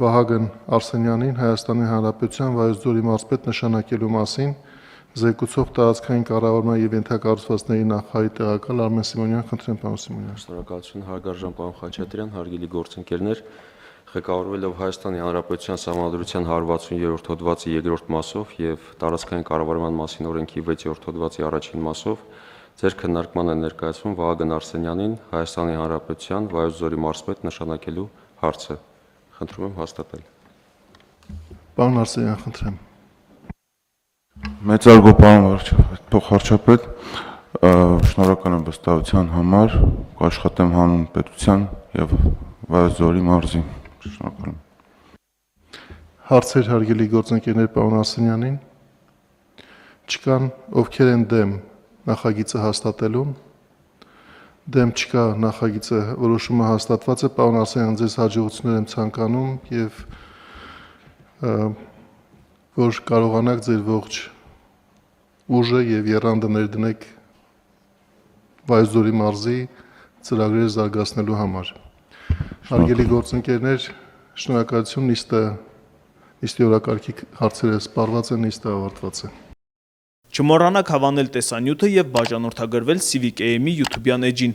Վահագն Արսենյանին Հայաստանի Հանրապետության Վայոց ձորի մարզպետ նշանակելու մասին զեկուցող տարածքային կառավարման եւ ենթակառուցվածքների նախարարի տեղակալ Արմեն Սիմոնյան, խնդրեմ պարոն Սիմոնյան։ Շնորհակալություն հարգարժան պարոն Խաչատրյան, հարգելի գործընկերներ, ղեկավարվելով Հայաստանի Հանրապետության Սահմանադրության 160-րդ հոդվածի 2-րդ մասով եւ տարածքային կառավարման մասին օրենքի 6-րդ հոդվածի առաջին մասով ձեր քննարկման է ներկայացվում Վահագն Արսենյանին Հայաստանի Հանրապետության Վայոց ձորի մարզպետ նշանակելու հարցը։ Խնդրում եմ հաստատել։ Պարոն Արսենյան, խնդրեմ։ Մեծարգո պարոն փոխարչապետ, շնորհակալ եմ վստահության համար, կաշխատեմ հանուն պետության եւ Վայոց ձորի մարզի։ Շնորհակալ եմ։ Հարցեր հարգելի գործընկերներ պարոն Արսենյանին։ Չկան ովքեր են դեմ նախագիծը հաստատելուն։ Դեմ չկա, նախագիծը որոշումը հաստատված է, պարոն Արսենյան, ձեզ հաջողություններ եմ ցանկանում եւ որ կարողանաք ձեր ողջ ուժը եւ եռանդը ներդնեք Վայոց ձորի մարզի ծրագրերը զարգացնելու համար։ Հարգելի գործընկերներ, շնորհակալություն, նիստի օրակարգի հարցերը սպառված են, նիստը ավարտված է։ Չմոռանաք հավանել տեսանյութը եւ բաժանորդագրվել Civic AM-ի YouTube-յան էջին։